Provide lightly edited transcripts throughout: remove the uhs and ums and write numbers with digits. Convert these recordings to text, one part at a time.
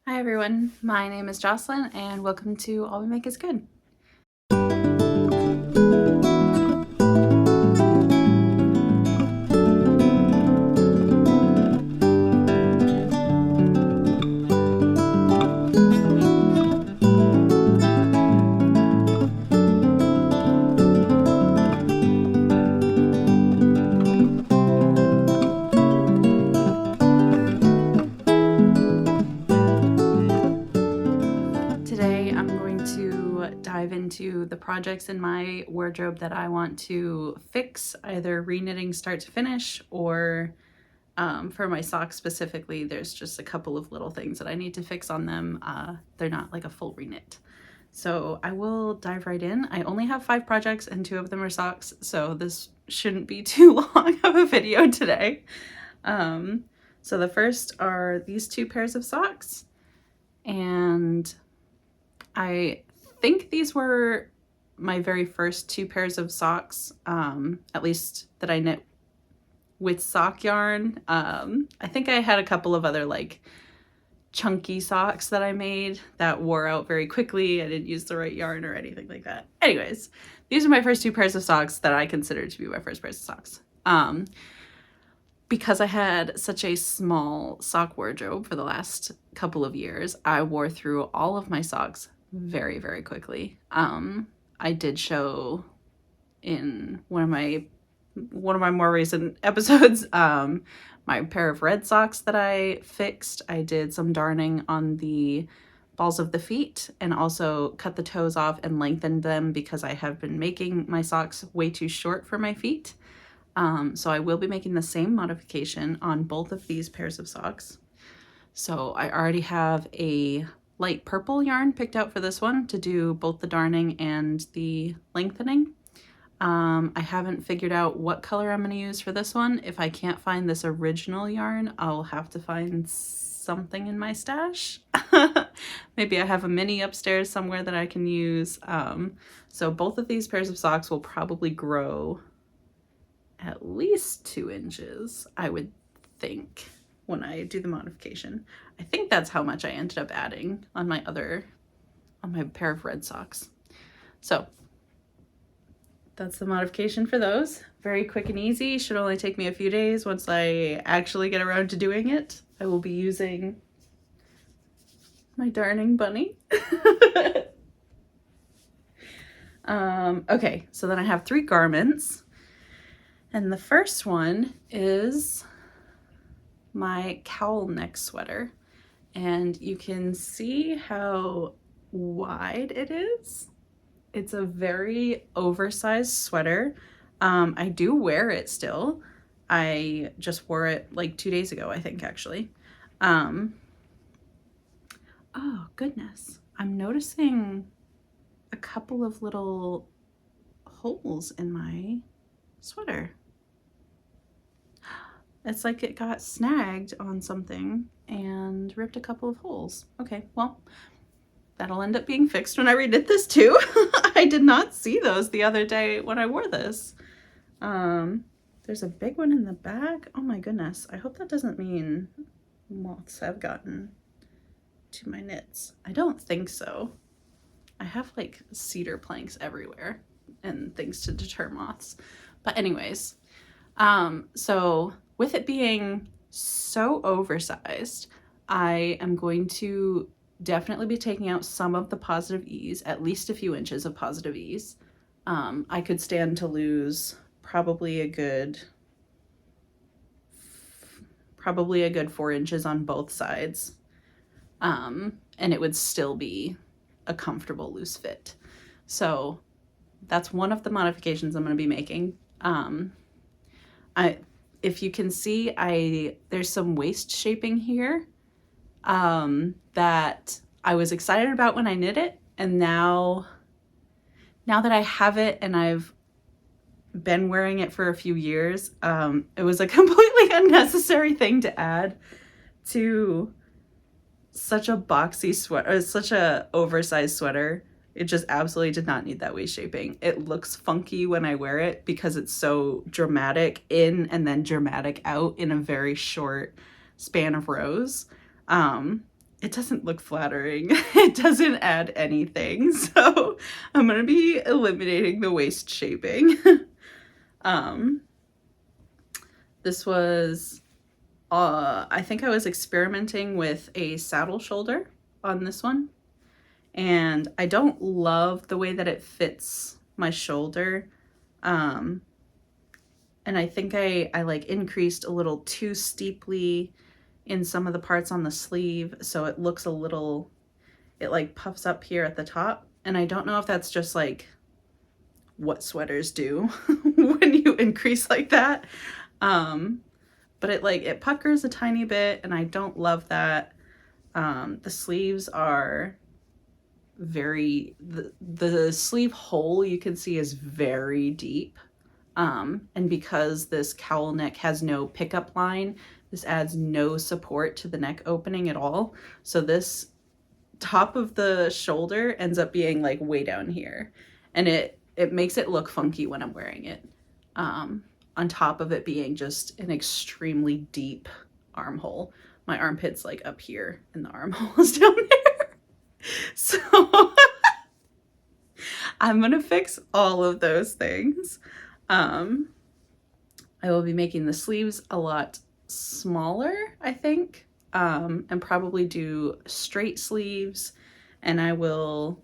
Hi everyone, my name is Jocelyn and welcome to All We Make Is Good. Today I'm going to dive into the projects in my wardrobe that I want to fix, either reknitting start to finish or for my socks specifically, there's just a couple of little things that I need to fix on them. They're not like a full reknit. So I will dive right in. I only have 5 projects and 2 of them are socks, so this shouldn't be too long of a video today. So the first are these 2 pairs of socks, and I think these were my very first 2 pairs of socks, at least that I knit with sock yarn. I think I had a couple of other like chunky socks that I made that wore out very quickly. I didn't use the right yarn or anything like that. Anyways, these are my first 2 pairs of socks that I consider to be my first pairs of socks. Because I had such a small sock wardrobe for the last couple of years, I wore through all of my socks very, very quickly. I did show in one of my more recent episodes my pair of red socks that I fixed. I did some darning on the balls of the feet and also cut the toes off and lengthened them because I have been making my socks way too short for my feet. So I will be making the same modification on both of these pairs of socks. So I already have a light purple yarn picked out for this one to do both the darning and the lengthening. I haven't figured out what color I'm going to use for this one. If I can't find this original yarn, I'll have to find something in my stash. Maybe I have a mini upstairs somewhere that I can use. So both of these pairs of socks will probably grow at least 2 inches, I would think, when I do the modification. I think that's how much I ended up adding on my pair of red socks. So that's the modification for those. Very quick and easy. Should only take me a few days. Once I actually get around to doing it, I will be using my darning bunny. Okay, so then I have 3 garments. And the first one is my cowl neck sweater. And you can see how wide it is. It's a very oversized sweater. I do wear it still. I just wore it like 2 days ago, I think, actually. Oh, goodness. I'm noticing a couple of little holes in my sweater. It's like it got snagged on something and ripped a couple of holes. Okay, well, that'll end up being fixed when I reknit this too. I did not see those the other day when I wore this. There's a big one in the back. Oh my goodness. I hope that doesn't mean moths have gotten to my knits. I don't think so. I have like cedar planks everywhere and things to deter moths. But anyways, so with it being so oversized, I am going to definitely be taking out some of the positive ease, at least a few inches of positive ease. I could stand to lose probably a good 4 inches on both sides. And it would still be a comfortable loose fit. So that's one of the modifications I'm going to be making. If you can see, there's some waist shaping here that I was excited about when I knit it, and now that I have it and I've been wearing it for a few years, it was a completely unnecessary thing to add to such a boxy sweater, such a oversized sweater. It just absolutely did not need that waist shaping. It looks funky when I wear it because it's so dramatic in and then dramatic out in a very short span of rows. it doesn't look flattering. It doesn't add anything. So I'm going to be eliminating the waist shaping. This was, I think I was experimenting with a saddle shoulder on this one. And I don't love the way that it fits my shoulder. And I think I like increased a little too steeply in some of the parts on the sleeve, so it looks a little, it like puffs up here at the top. And I don't know if that's just like what sweaters do when you increase like that. But it puckers a tiny bit, and I don't love that. The sleeves are very, the sleeve hole you can see is very deep. And because this cowl neck has no pickup line, this adds no support to the neck opening at all. So this top of the shoulder ends up being like way down here. And it makes it look funky when I'm wearing it. On top of it being just an extremely deep armhole. My armpit's like up here and the armhole is down there. So I'm gonna fix all of those things. I will be making the sleeves a lot smaller, I think, and probably do straight sleeves. And I will,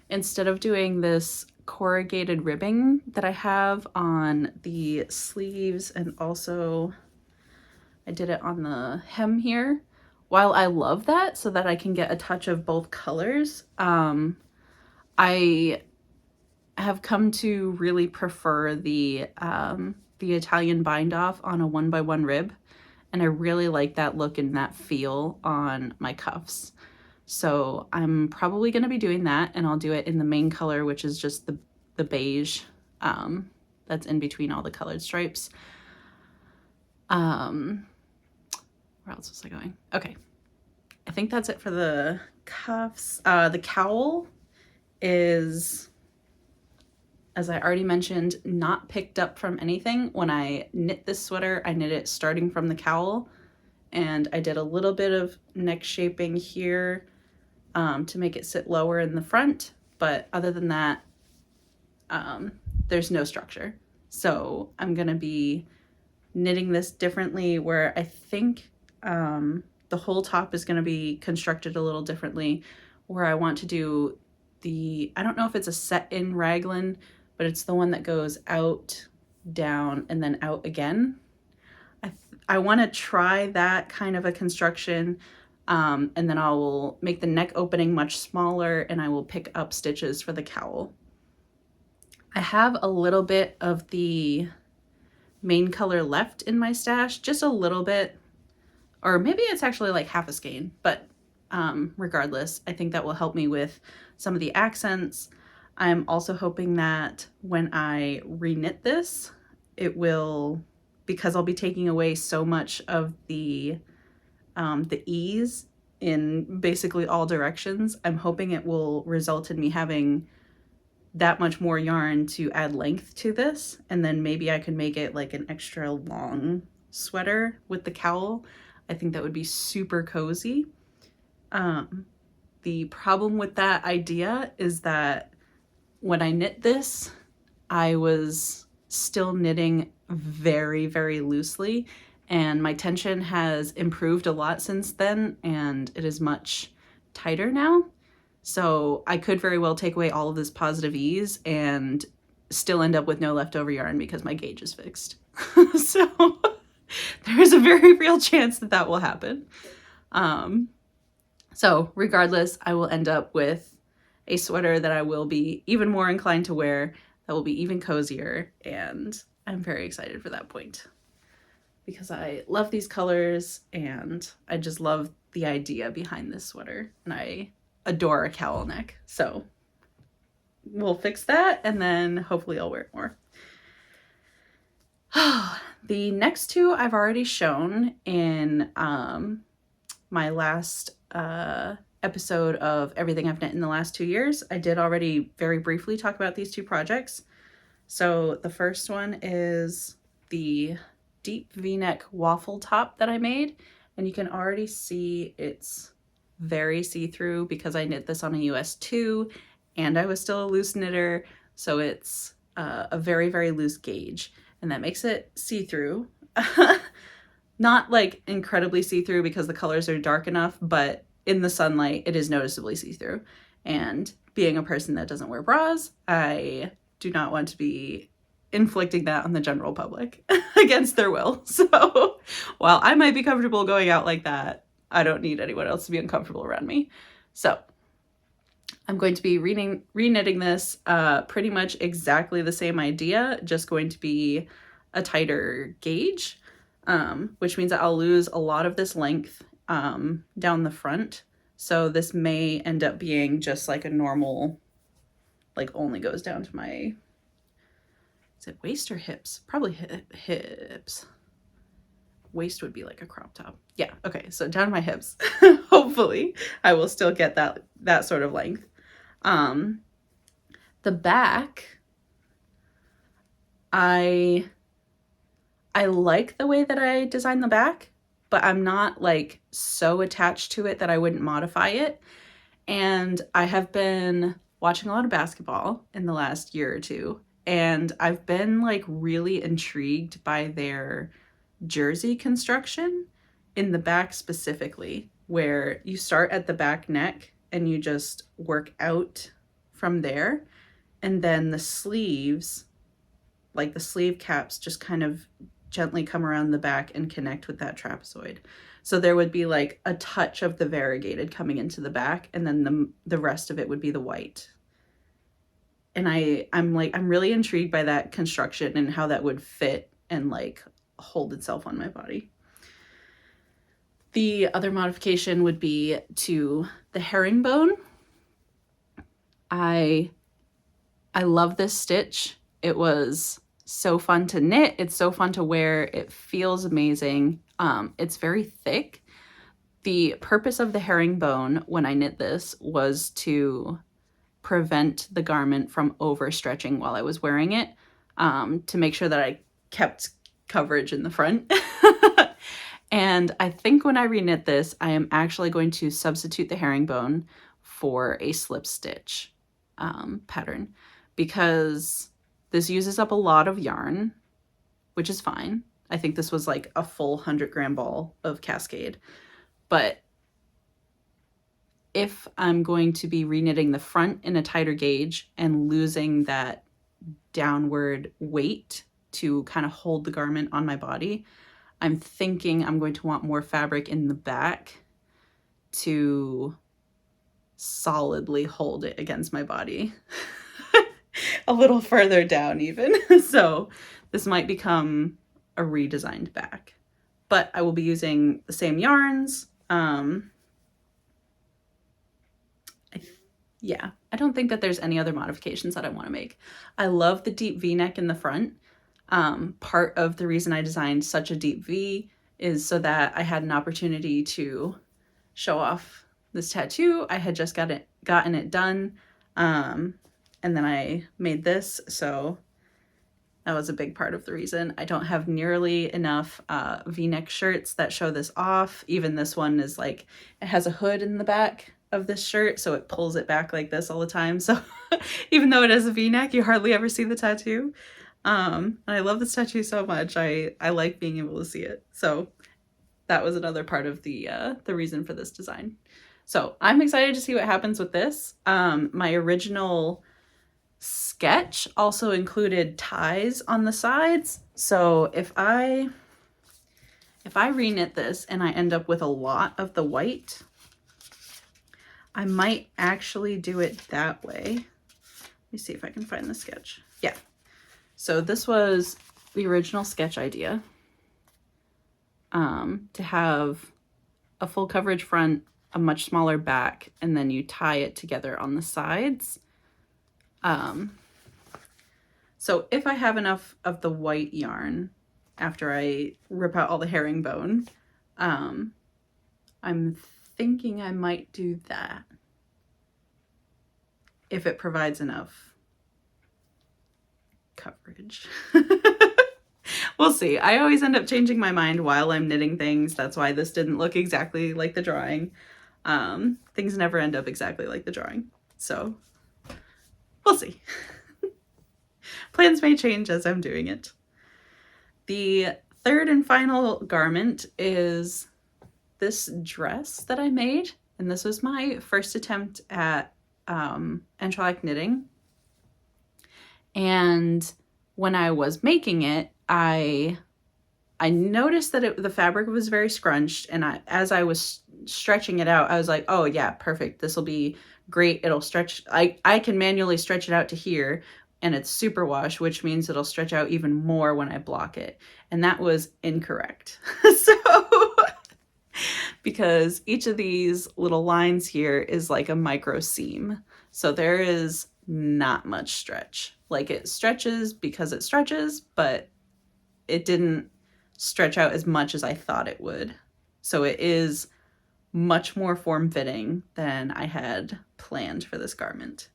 instead of doing this corrugated ribbing that I have on the sleeves, and also I did it on the hem here, while I love that so that I can get a touch of both colors, I have come to really prefer the Italian bind off on a 1x1 rib, and I really like that look and that feel on my cuffs. So I'm probably going to be doing that, and I'll do it in the main color, which is just the beige that's in between all the colored stripes. Where else was I going? Okay, I think that's it for the cuffs. The cowl is, as I already mentioned, not picked up from anything. When I knit this sweater, I knit it starting from the cowl, and I did a little bit of neck shaping here to make it sit lower in the front. But other than that, there's no structure. So I'm gonna be knitting this differently, where I think the whole top is gonna be constructed a little differently, where I want to do I don't know if it's a set-in raglan, but it's the one that goes out, down, and then out again. I want to try that kind of a construction, and then I will make the neck opening much smaller, and I will pick up stitches for the cowl. I have a little bit of the main color left in my stash, just a little bit, or maybe it's actually like half a skein, but regardless, I think that will help me with some of the accents. I'm also hoping that when I reknit this, it will, because I'll be taking away so much of the ease in basically all directions, I'm hoping it will result in me having that much more yarn to add length to this, and then maybe I can make it like an extra long sweater with the cowl. I think that would be super cozy. The problem with that idea is that when I knit this, I was still knitting very, very loosely, and my tension has improved a lot since then, and it is much tighter now. So I could very well take away all of this positive ease and still end up with no leftover yarn because my gauge is fixed. So there's a very real chance that that will happen. So regardless, I will end up with a sweater that I will be even more inclined to wear, that will be even cozier, and I'm very excited for that point because I love these colors and I just love the idea behind this sweater, and I adore a cowl neck. So we'll fix that, and then hopefully I'll wear it more. The next two I've already shown in my last episode of Everything I've Knit in the Last 2 years. I did already very briefly talk about these two projects. So the first one is the deep V-neck waffle top that I made, and you can already see it's very see-through because I knit this on a US 2 and I was still a loose knitter. So it's a very, very loose gauge, and that makes it see-through. Not like incredibly see-through because the colors are dark enough, but in the sunlight, it is noticeably see-through. And being a person that doesn't wear bras, I do not want to be inflicting that on the general public against their will. So while I might be comfortable going out like that, I don't need anyone else to be uncomfortable around me. So I'm going to be reknitting this pretty much exactly the same idea, just going to be a tighter gauge, which means that I'll lose a lot of this length down the front. So this may end up being just like a normal, like only goes down to my, is it waist or hips? Probably hips. Waist would be like a crop top. Yeah, okay, so down to my hips. Hopefully I will still get that sort of length. The back, I like the way that I designed the back, but I'm not like so attached to it that I wouldn't modify it. And I have been watching a lot of basketball in the last year or two, and I've been like really intrigued by their jersey construction in the back specifically, where you start at the back neck and you just work out from there. And then the sleeves, like the sleeve caps, just kind of gently come around the back and connect with that trapezoid. So there would be like a touch of the variegated coming into the back, and then the rest of it would be the white. And I'm really intrigued by that construction and how that would fit and like hold itself on my body. The other modification would be to the herringbone. I love this stitch. It was so fun to knit. It's so fun to wear. It feels amazing. It's very thick. The purpose of the herringbone when I knit this was to prevent the garment from overstretching while I was wearing it, to make sure that I kept coverage in the front. And I think when I reknit this, I am actually going to substitute the herringbone for a slip stitch pattern, because this uses up a lot of yarn, which is fine. I think this was like a full 100-gram ball of Cascade. But if I'm going to be reknitting the front in a tighter gauge and losing that downward weight to kind of hold the garment on my body, I'm thinking I'm going to want more fabric in the back to solidly hold it against my body. A little further down even. So this might become a redesigned back, but I will be using the same yarns. Yeah, I don't think that there's any other modifications that I want to make. I love the deep V-neck in the front. Part of the reason I designed such a deep V is so that I had an opportunity to show off this tattoo. I had just gotten it done, and then I made this, so that was a big part of the reason. I don't have nearly enough V-neck shirts that show this off. Even this one is like, it has a hood in the back of this shirt, so it pulls it back like this all the time. So even though it has a V-neck, you hardly ever see the tattoo. And I love this tattoo so much. I like being able to see it. So that was another part of the reason for this design. So I'm excited to see what happens with this. My original sketch also included ties on the sides. So if I reknit this and I end up with a lot of the white, I might actually do it that way. Let me see if I can find the sketch. Yeah. So this was the original sketch idea, to have a full coverage front, a much smaller back, and then you tie it together on the sides. So if I have enough of the white yarn after I rip out all the herringbone, I'm thinking I might do that if it provides enough coverage. We'll see. I always end up changing my mind while I'm knitting things. That's why this didn't look exactly like the drawing. Things never end up exactly like the drawing. So we'll see. Plans may change as I'm doing it. The third and final garment is this dress that I made. And this was my first attempt at entrelac knitting. And when I was making it, I noticed that the fabric was very scrunched, and as I was stretching it out, I was like, oh yeah, perfect. This will be great. It'll stretch. I can manually stretch it out to here, and it's superwash, which means it'll stretch out even more when I block it. And that was incorrect. So, because each of these little lines here is like a micro seam. So there is not much stretch. Like, it stretches because it stretches, but it didn't stretch out as much as I thought it would. So it is much more form-fitting than I had planned for this garment.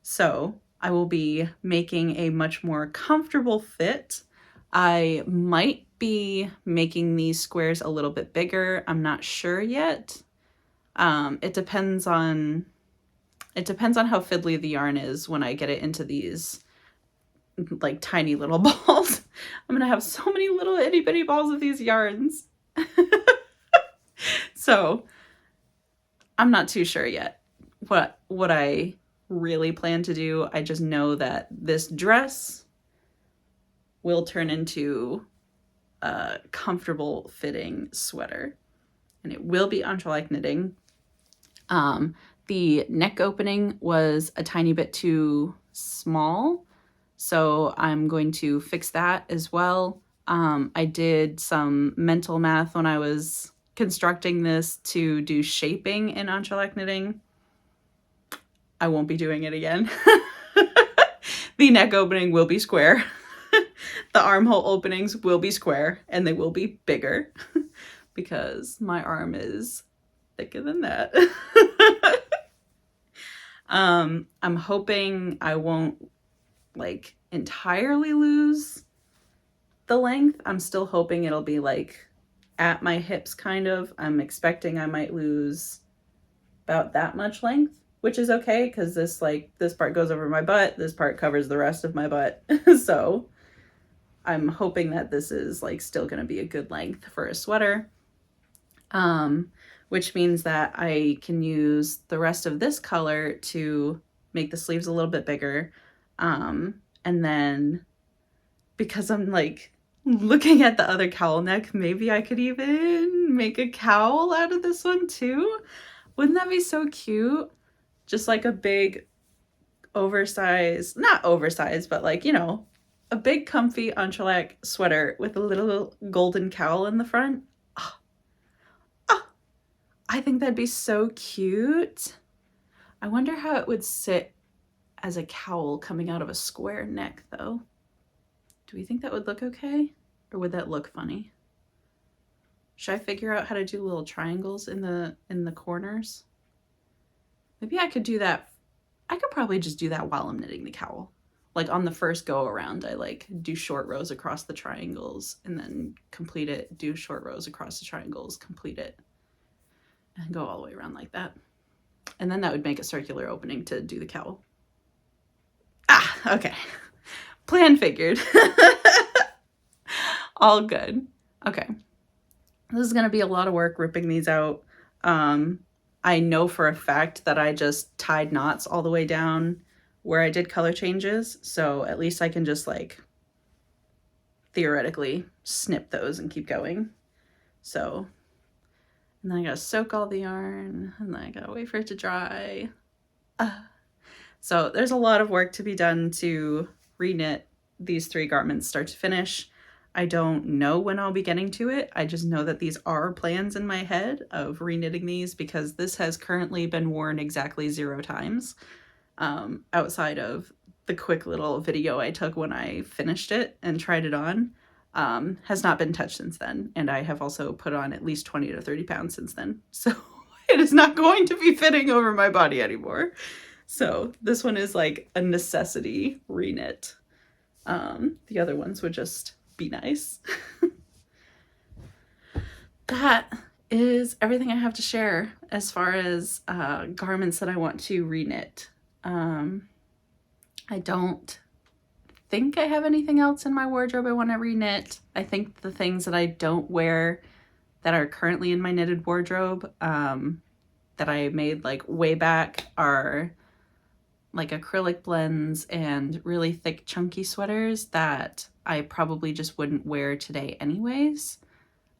So I will be making a much more comfortable fit. I might be making these squares a little bit bigger. I'm not sure yet. It depends on how fiddly the yarn is when I get it into these like tiny little balls. I'm gonna have so many little itty bitty balls of these yarns. So I'm not too sure yet what I really plan to do. I just know that this dress will turn into a comfortable fitting sweater, and it will be entrelac knitting. The neck opening was a tiny bit too small, so I'm going to fix that as well. I did some mental math when I was constructing this to do shaping in entrelac knitting. I won't be doing it again. The neck opening will be square. The armhole openings will be square, and they will be bigger because my arm is thicker than that. I'm hoping I won't like entirely lose the length. I'm still hoping it'll be like at my hips kind of. I'm expecting I might lose about that much length, which is okay because this part goes over my butt, this part covers the rest of my butt. So I'm hoping that this is like still going to be a good length for a sweater. Which means that I can use the rest of this color to make the sleeves a little bit bigger. And then because I'm like looking at the other cowl neck, maybe I could even make a cowl out of this one too. Wouldn't that be so cute? Just like a big oversized, not oversized, but like, you know, a big comfy entrelac sweater with a little golden cowl in the front. I think that'd be so cute. I wonder how it would sit as a cowl coming out of a square neck, though. Do we think that would look okay? Or would that look funny? Should I figure out how to do little triangles in the corners? Maybe I could do that. I could probably just do that while I'm knitting the cowl. Like on the first go around, I like do short rows across the triangles and then complete it, do short rows across the triangles, complete it. And go all the way around like that. And then that would make a circular opening to do the cowl. Okay. Plan figured. All good. Okay. This is going to be a lot of work ripping these out. I know for a fact that I just tied knots all the way down where I did color changes. So at least I can just like theoretically snip those and keep going. So... and then I gotta soak all the yarn, and then I gotta wait for it to dry. So there's a lot of work to be done to reknit these 3 garments start to finish. I don't know when I'll be getting to it. I just know that these are plans in my head of reknitting these because this has currently been worn exactly 0 times. Outside of the quick little video I took when I finished it and tried it on. Has not been touched since then, and I have also put on at least 20 to 30 pounds since then, so it is not going to be fitting over my body anymore. So this one is like a necessity reknit. The other ones would just be nice. That is everything I have to share as far as garments that I want to reknit. I don't think I have anything else in my wardrobe I want to reknit. I think the things that I don't wear that are currently in my knitted wardrobe that I made like way back are like acrylic blends and really thick chunky sweaters that I probably just wouldn't wear today anyways.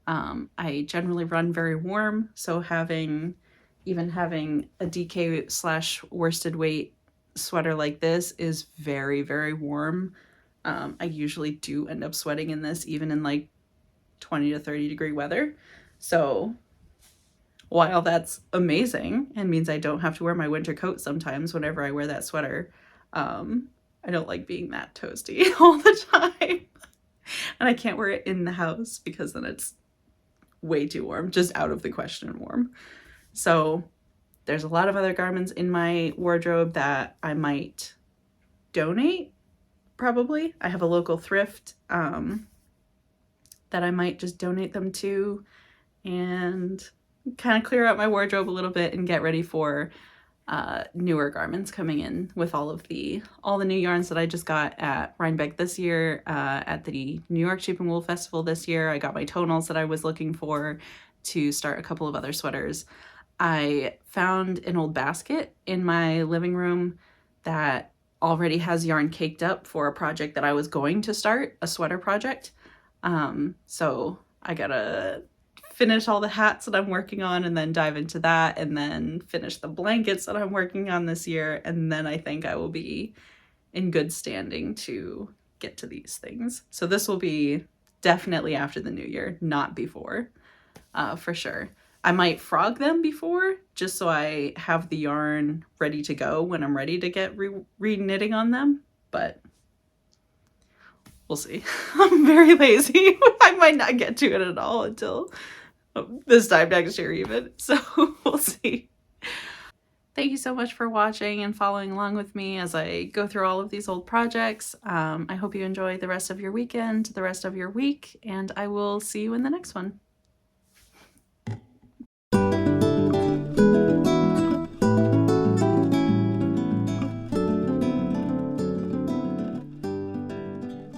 I generally run very warm, so even having a DK / worsted weight sweater like this is very, very warm. I usually do end up sweating in this even in like 20 to 30 degree weather. So while that's amazing and means I don't have to wear my winter coat sometimes whenever I wear that sweater, I don't like being that toasty all the time. And I can't wear it in the house because then it's way too warm, just out of the question warm. So there's a lot of other garments in my wardrobe that I might donate, probably. I have a local thrift that I might just donate them to and kind of clear out my wardrobe a little bit and get ready for newer garments coming in with all the new yarns that I just got at Rhinebeck this year, at the New York Sheep and Wool Festival this year. I got my tonals that I was looking for to start a couple of other sweaters. I found an old basket in my living room that already has yarn caked up for a project that I was going to start, a sweater project. So I gotta finish all the hats that I'm working on and then dive into that and then finish the blankets that I'm working on this year. And then I think I will be in good standing to get to these things. So this will be definitely after the new year, not before, for sure. I might frog them before just so I have the yarn ready to go when I'm ready to get re-knitting on them, but we'll see. I'm very lazy. I might not get to it at all until this time next year even, so we'll see. Thank you so much for watching and following along with me as I go through all of these old projects. I hope you enjoy the rest of your weekend, the rest of your week, and I will see you in the next one.